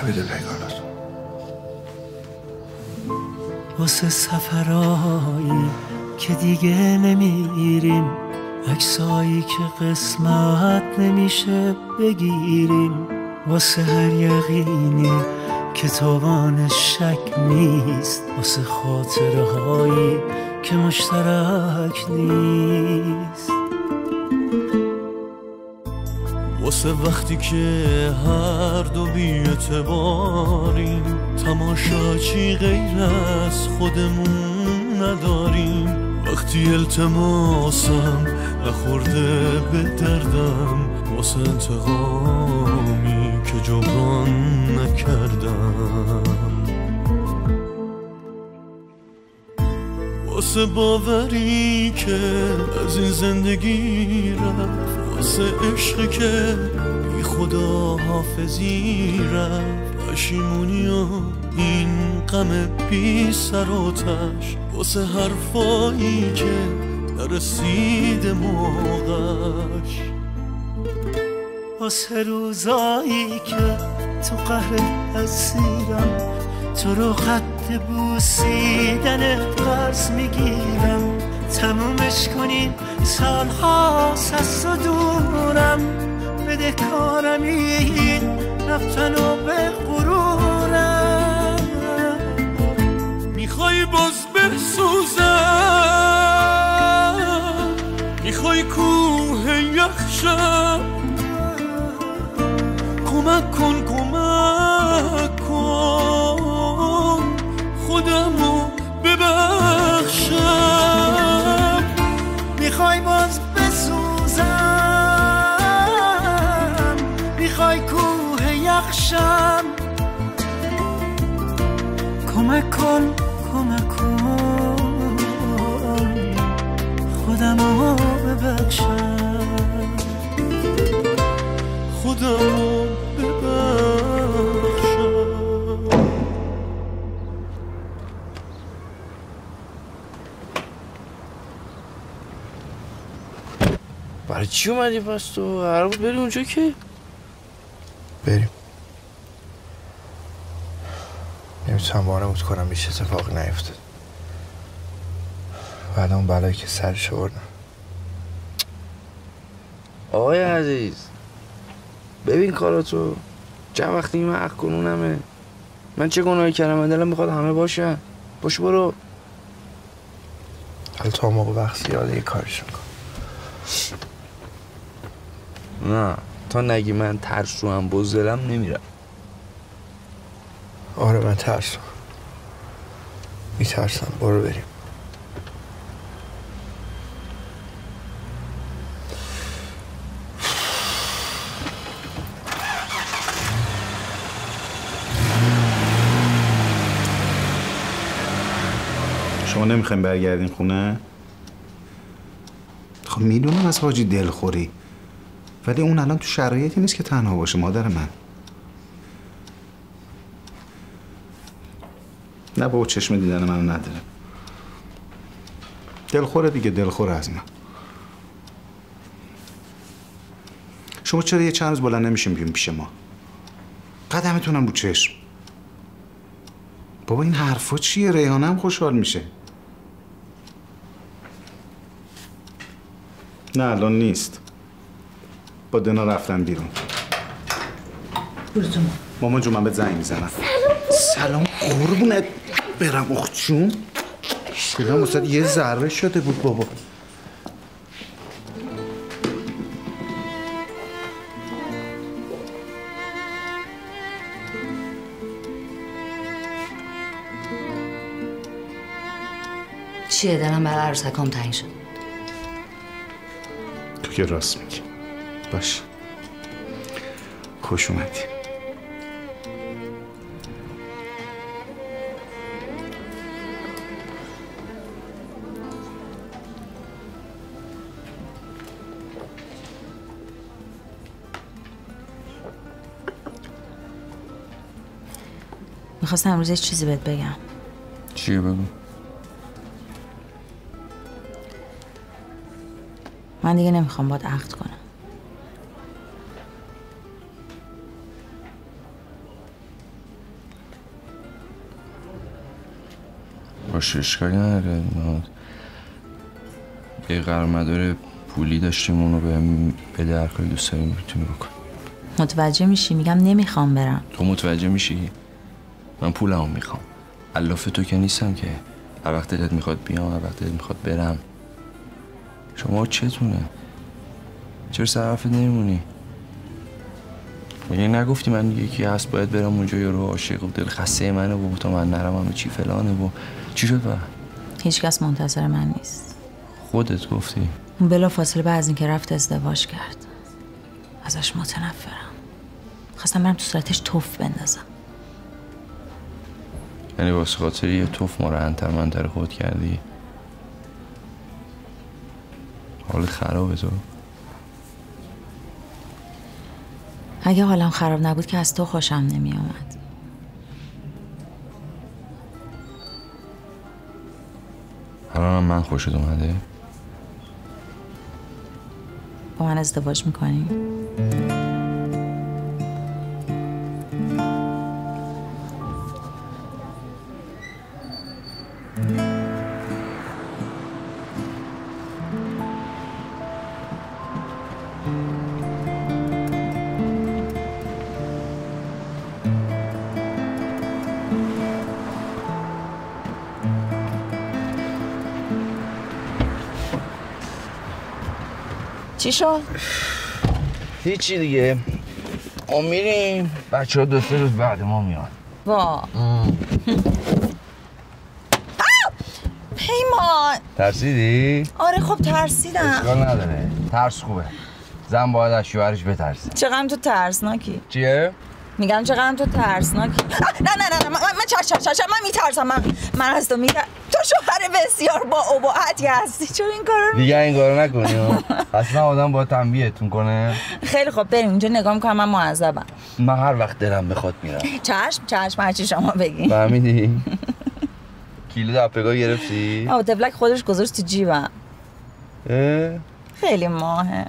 بده پیگانات. واسه سفرهایی که دیگه نمیریم، عکسایی که قسمت نمیشه بگیریم، واسه هر یقینی که تابانش شک نیست، واسه خاطرهایی که مشترک نیست، واسه وقتی که هر دو بی‌اعتباریم، تماشاچی غیر از خودمون نداریم، وقتی التماسم نخورده به دردم، واسه انتقامی که جبران نکردم، واسه باوری که از این زندگی رفت، واسه عشقی که بی خدا حافظی رفت، پشیمونی و این غم بی سر و تش، واسه حرفایی که نرسید موقعش، واسه روزایی که تو قهر اسیرم، تو رو خط بوسیدنت قرض میگیرم، تمومش کنیم سالهاست از تو دورم، بده کارم این رفتن و به غرورم. میخوای باز بسوزم، میخوای کوه یخشم، کمک کن خودمو ببخشم. میخوای باز بسوزم، میخوای کوه یخشم، کمک کن خودمو ببخشم، خودمو ببخشم. برای چی اومدی پس تو؟ قرار بود بری اونجا که؟ بریم. نمیتونم وانمود کنم بیش اتفاقی نیفتاد. بعد اون بلایی که سرش آوردم. آقای عزیز ببین کاراتو، چند وقتی این حق کنونمه. من چه گناهی کردم؟ من دلم میخواد همه باشن. باش برو. حالا تا موقع وقت زیاده یه کارشون کن. نه تا نگی من ترسو هم بزدلم نمیرم. آره من ترسو میترسم. برو بریم. شما نمیخوایم برگردین خونه؟ خب میدونم از حاجی دلخوری، ولی اون الان تو شرایطی نیست که تنها باشه مادر من. نه بابا چشم دیدن منو نداره. دلخوره دیگه، دلخوره از من. شما چرا یه چند روز بلند نمیشیم بیون پیش ما؟ قدمتونم رو چشم. بابا این حرفا چیه؟ ریحانه هم خوشحال میشه. نه الان نیست. با دنا رفتم بیرون. مامان جون من بهت زنگ میزنم. سلام قربونت برم اخت جون. دلم واسه یه ذره شده بود بابا. چیه؟ دلم برای عروسکام تنگ شد. تو که راست میگی. باش خوش اومدی. میخواستم امروز چیزی بهت بگم. چی بگم؟ من دیگه نمیخوام باید عقد کنم. باشه اشکالی نداره. یه قرارمدار پولی داشتیم اونو بهم بده، هر کاری دوست داری میتونی بکن. متوجه میشی؟ میگم نمیخوام برم. تو متوجه میشی؟ من پولمو میخوام. الاف تو که نیستم که هر وقت دلت میخواد بیام، هر وقت دلت میخواد برم. شما چتونه؟ چرا سر حرفت نمیمونی؟ مگه نگفتی من یکی هست باید برم اونجا، یارو عاشق و دل خسته منه و تا من نرم همه چی فلانه و چی شد و هیچ کس منتظر من نیست. خودت گفتی. اون بلا فاصله بعد از اینکه رفت ازدواج کرد. ازش متنفرم. خواستم برم تو صورتش توف بندازم. یعنی واسه خاطر یه توف ما رو انتر خود کردی؟ حالت خرابه تو؟ اگه حالم خراب نبود که از تو خوشم نمی آمد. الان من خوشت اومده؟ با من ازدواج میکنی؟ چی شد؟ هیچی دیگه. ما میریم، بچه ها 2-3 روز بعد ما میان. وا پیمان ترسیدی؟ آره خب ترسیدم. اشکال نداره، ترس خوبه. زن باید از شوهرش بترسه. چقدر تو ترسناکی. چیه؟ میگم چقدر تو ترسناکی. نه من من میترسم. من از تو میترسم. تو شوهر بسیار با اباحتی هستی. چرا این کارو دیگه این کارو نکنی. اصلا آدم باید تنبیهتون کنه. خیلی خب بریم اونجا نگاه میکنم. من معذبم. من هر وقت دلم بخواد میرم. چشم هرچی شما بگی. فهمیدی؟ کلید اپگاه گرفتی؟ تفلک خودش گذاشت تو جیبم. خیلی ماهه.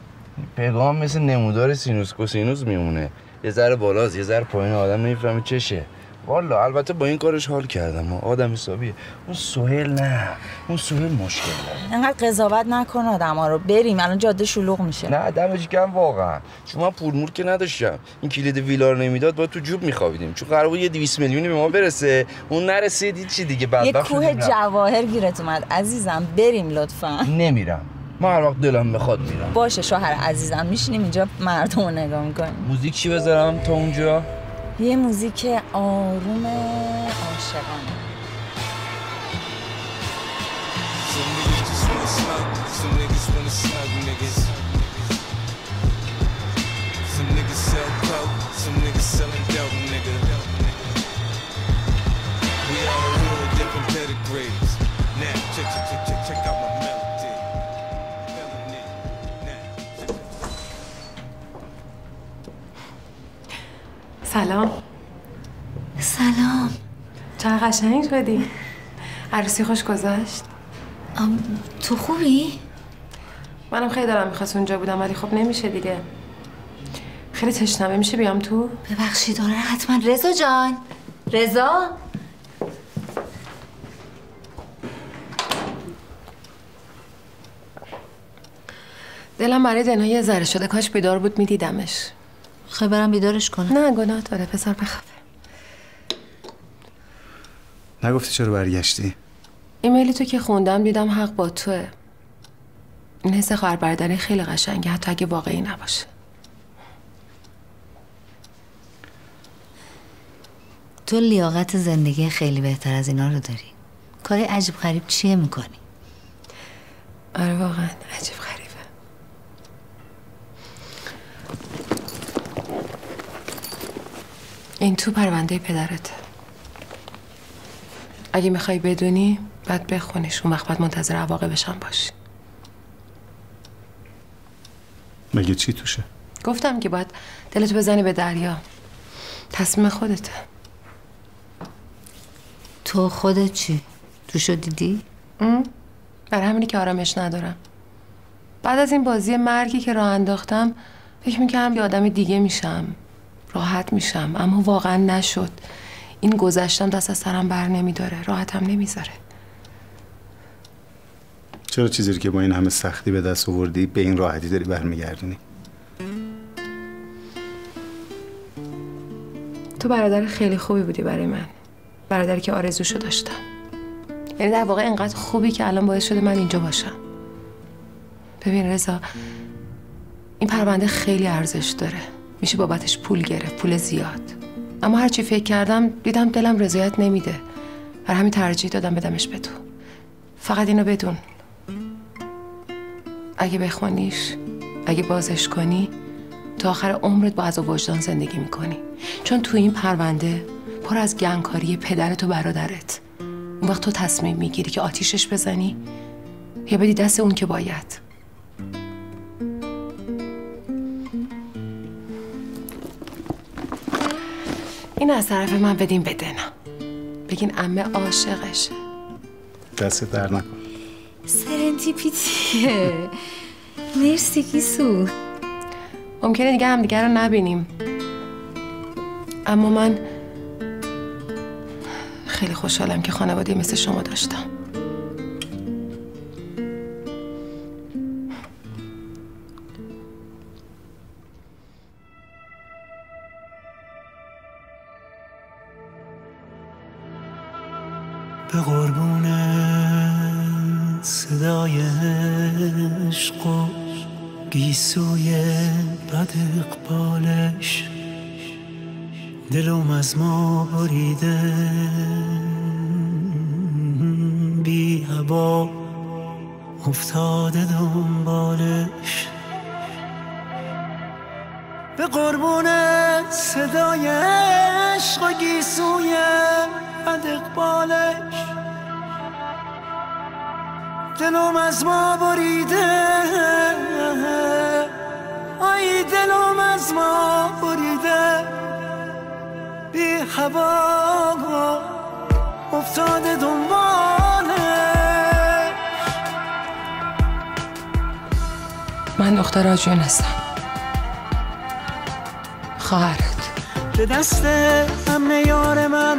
پیغام مثل نمودار سینوس کوسینوس میمونه. یه ذره بالاست یه ذره پایین، آدم نمیفهمه چشه. والا البته با این کارش حال کردم. آدم حسابیه. اون سهیل نه، اون سهیل مشکل داره. انقدر قضاوت نکن آدما رو. بریم الان جاده شلوغ میشه. نه دمش گرم واقعا، چون من پول مور که نداشتم. این کلید ویلا رو نمیداد باید تو جوب میخوابیدیم، چون قرار بود یه 200 میلیونی به ما برسه. اون نرسید. چی دیگه بدبخت شدیم. یه کوه جواهر گیرت اومد عزیزم. بریم لطفا. نمیرم. من هر وقت دلم بخواد میرم. باشه شوهر عزیزم. میشینیم اینجا مردم رو نگاه میکنیم. موزیک چی بذارم تا اونجا؟ یه موزیک آروم عاشقانه. سلام. چقدر قشنگ شدی. عروسی خوش گذشت. تو خوبی؟ منم خیلی دلم میخواست اونجا بودم ولی خب نمیشه دیگه. خیلی تشنمه. میشه بیام تو؟ ببخشید آره حتما. رضا جان. رضا دلم برای دنا یه ذره شده. کاش بیدار بود میدیدمش. خیلی برم بیدارش کنم. نه گناه داره. پسر بخوابه. نگفتی چرا برگشتی؟ ایمیلی تو که خوندم دیدم حق با توه. این حس خواهر برادری خیلی قشنگه حتی اگه واقعی نباشه. تو لیاقت زندگی خیلی بهتر از اینا رو داری. کاری عجیب غریب چیه میکنی؟ آره واقعا عجیب غریبه. این تو پرونده پدرته. اگه میخوای بدونی باید بخونیش. اون وقت باید منتظر عواقبش هم باشی. مگه چی توشه؟ گفتم که باید دلتو بزنی به دریا. تصمیم خودته. تو خودت چی؟ توشو دیدی؟ برای همینی که آرامش ندارم. بعد از این بازی مرگی که راه انداختم فکر میکردم یه آدم دیگه میشم، راحت میشم، اما واقعا نشد. این گذشتم دست از سرم بر نمیداره، راحتم نمیذاره. چرا چیزی که با این همه سختی به دست آوردی به این راحتی داری برمیگردونی؟ تو برادر خیلی خوبی بودی برای من. برادری که آرزوشو داشتم. یعنی در واقع اینقدر خوبی که الان باعث شده من اینجا باشم. ببین رضا، این پرونده خیلی ارزش داره. میشه بابتش پول گرفت، پول زیاد. اما هرچی فکر کردم دیدم دلم رضایت نمیده. برای همین ترجیح دادم بدمش به تو. فقط اینو بدون، اگه بخونیش، اگه بازش کنی، تا آخر عمرت با عذاب وجدان زندگی میکنی. چون تو این پرونده پر از گنگکاری پدرت و برادرت. اون وقت تو تصمیم میگیری که آتیشش بزنی یا بدی دست اون که باید. این از طرف من بدین بدنم. بگین عمه عاشقشه. دست در نکن. سرنتیپیتیه. مرسی گیسو. ممکنه دیگه هم دیگه رو نبینیم، اما من خیلی خوشحالم که خانواده مثل شما داشتم. به قربون صدای عشق و گیسوی بد اقبالش دلم از ما بریده بی هوا افتاده دنبالش. به قربون صدای عشق و گیسوی بد اقبالش دلم از ما بریده، آی دلم از ما بریده بی هوا افتاده دنبالش. من دختر آجون هستم، خواهرت. به دست امن یار من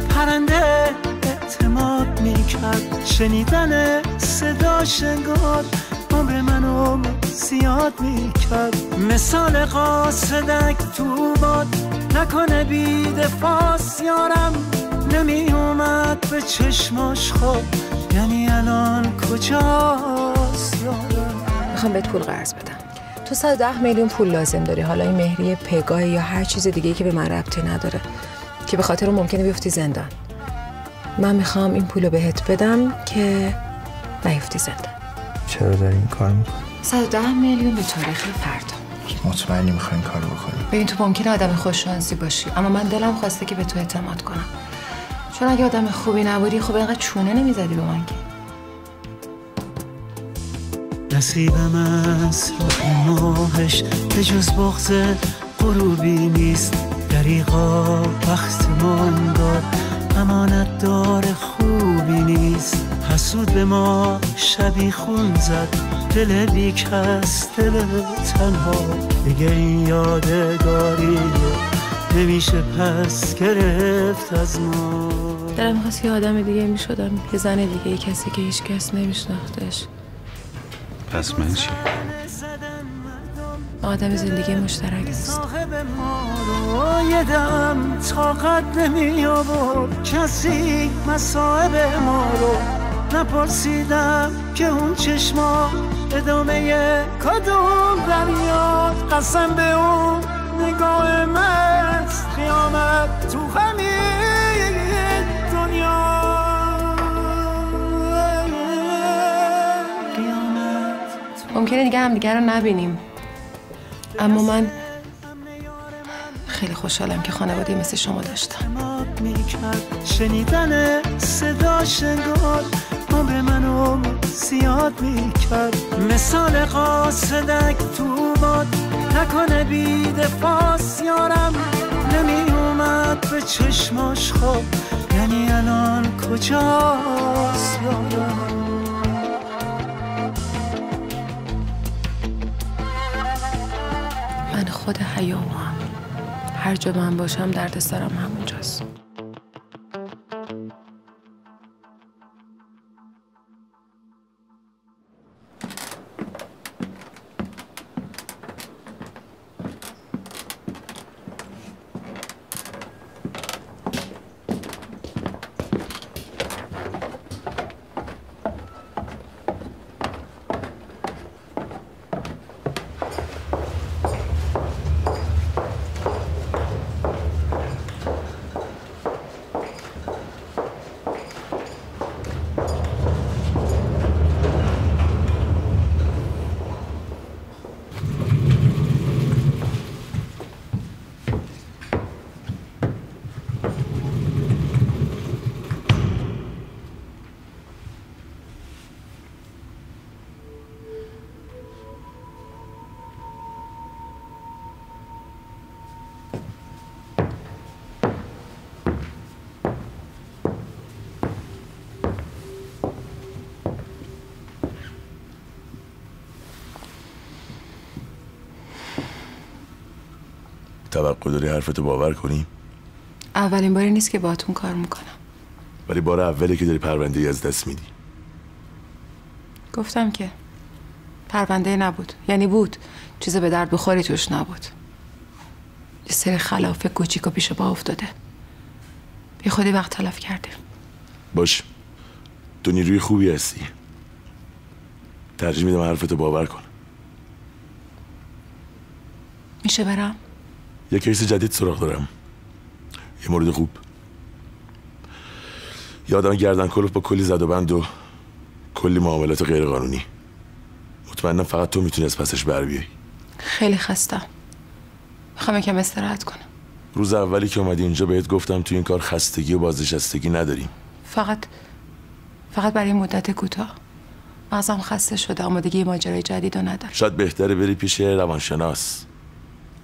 پرنده اعتماد میکرد، شنیدن صداش انگار عمر منو زیاد میکرد. مثال قاصدک تو باد نکنه بی دفاس یارم، نمی اومد به چشماش خواب، یعنی الان کجاست یارم. میخوام بهت پول قرض بدم. تو 110 میلیون پول لازم داری، حالا این مهریه پگاه یا هر چیز دیگه‌ای که به من ربطی نداره که به خاطر اون ممکنه بیفتی زندان. من میخوام این پولو بهت بدم که نیفتی زندان. چرا داری این کار میکنی؟ 110 میلیون به تاریخ فردا. مطمئنی میخوای این کارو بکنی؟ ببین تو ممکنه آدم خوششانسی باشی، اما من دلم خواسته که به تو اعتماد کنم، چون اگه آدم خوبی نبودی خب اینقدر چونه نمیزدی به من که. نصیبم از راه ماهش به جز بغض غروبی نیست، دریغا وقتمان داد امانت دار خوبی نیست. حسود به ما شبی خون زد، دل بیکس دل تنها، دیگه این یادگاری نمیشه پس گرفت از ما. دلم خواست یه آدم دیگه میشدم، یه زن دیگه، یه کسی که هیچ کس نمیشناختش. پس من چی؟ آدم زندگی مشترک است. صاحب ما رو یه دم طاقت نمی آورد، کسی مصاحب ما رو نپرسیدم که اون چشما ادامه کدوم دریاد. قسم به اون نگاه مست قیامت تو همین دنیا. ممکنه دیگه هم دیگه رو نبینیم، اما من خیلی خوشحالم که خانواده مثل شما داشتم. شنیدن صداش انگار عمر منو زیاد میکرد. مثال قاصدک تو باد نکنه بی دفاس یارم، نمی اومد به چشماش خواب، یعنی الان کجاست یارم. من خود حیامم، هر جا من باشم دردسرم همونجاست. توقع داری حرفتو باور کنی؟ اولین باری نیست که باهاتون کار میکنم. ولی بار اولی که داری پرونده ای از دست میدی. گفتم که پرونده نبود، یعنی بود، چیز به درد بخوری توش نبود. یه سری خلاف کوچیک و پیش پا افتاده. بی خودی وقت تلف کردیم. باش، تو نیروی خوبی هستی. ترجیح میدم حرفتو باور کن. میشه برم؟ یه کیس جدید سراغ دارم. یه مورد خوب. یه آدم گردن کلوف با کلی زد و بند و کلی معاملات غیر قانونی. مطمئنم فقط تو میتونی از پسش بر بیای. خیلی خستم. میخوام یکم استراحت کنم. روز اولی که اومدی اینجا بهت گفتم تو این کار خستگی و بازنشستگی نداریم. فقط برای مدت کوتاه. مغزم خسته شده، آمادگی ماجرای جدید رو ندارم. شاید بهتره بری پیش روانشناس.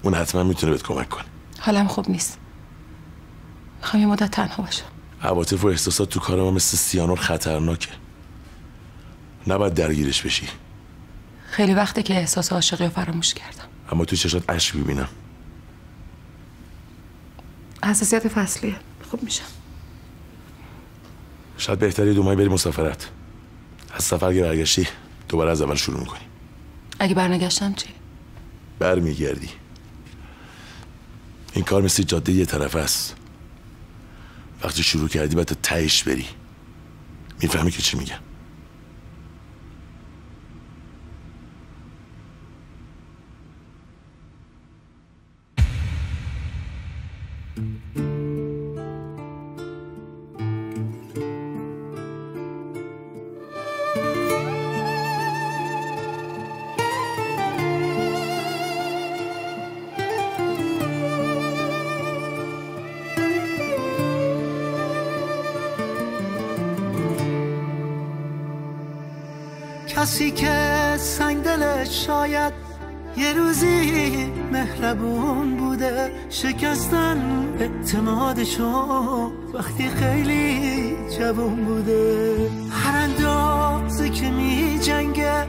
اون حتما میتونه بهت کمک کنه. حالم خوب نیست. میخوام یه مدت تنها باشم. عواطف و احساسات تو کار ما مثل سیانور خطرناکه. نباید درگیرش بشی. خیلی وقته که احساس عاشقی رو فراموش کردم. اما تو چشات اشک میبینم. حساسیت فصلیه. خوب میشم. شاید بهتره 2 ماه بری مسافرت. از سفر که برگشتی دوباره از اول شروع میکنی. اگه برنگشتم چی؟ برمیگردی. این کار مثل جاده یه طرف است. وقتی شروع کردی باید تا تهش بری. میفهمی که چی میگم؟ کسی که سنگ دلش شاید یه روزی مهربون بوده، شکستن اعتمادشو وقتی خیلی جوون بوده. هر اندازه که می جنگه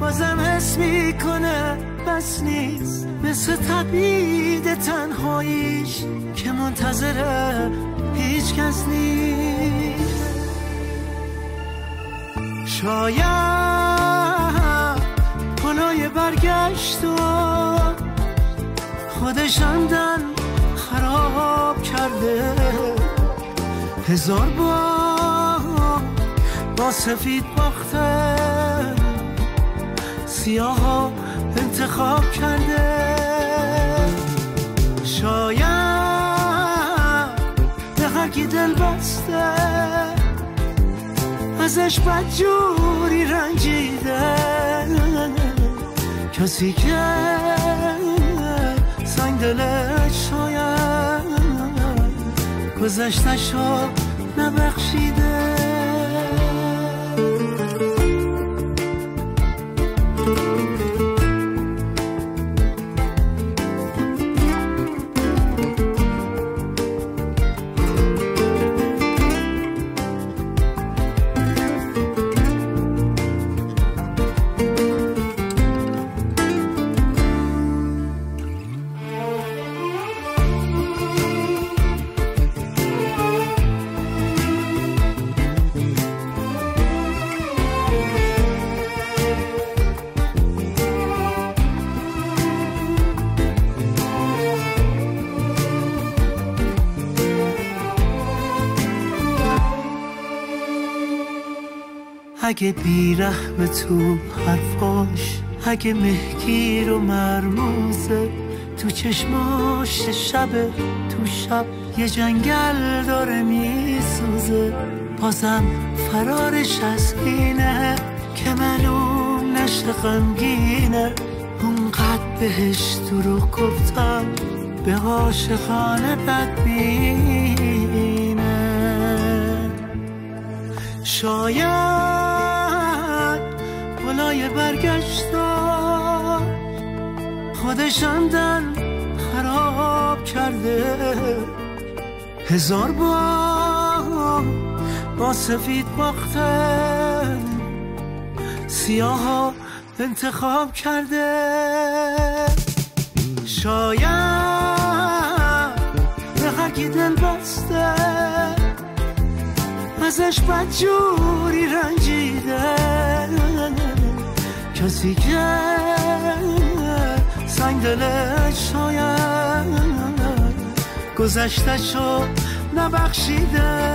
بازم حس میکنه بس نیست، مثل تبعید تنهاییش که منتظره هیچ کس نیست. شاید پلای برگشت و خودش عمدن خراب کرده، 1000 بار با سفید باخته، سیاه ها انتخاب کرده. شاید به هر کی دل بسته ازش بدجوری رنجیده، کسی که سنگ دلش شاید گذشتشو نبخشیده. اگه بیرحم تو حرفاش، اگه مهگیر و مرموزه تو چشماش، شب تو شب یه جنگل داره میسوزه، بازم فرارش از اینه که معلوم نشه غمگینه. اونقدر بهش دروغ گفتم به عاشقانه بدبینه. شاید پلای برگشتا خودش عمدن خراب کرده، 1000 بار با سفید باخته، سیاه ها انتخاب کرده. شاید اگه دل بسته ازش بدجوری رنجیده کسی که سنگ دلش شاید گذشتشو نبخشیده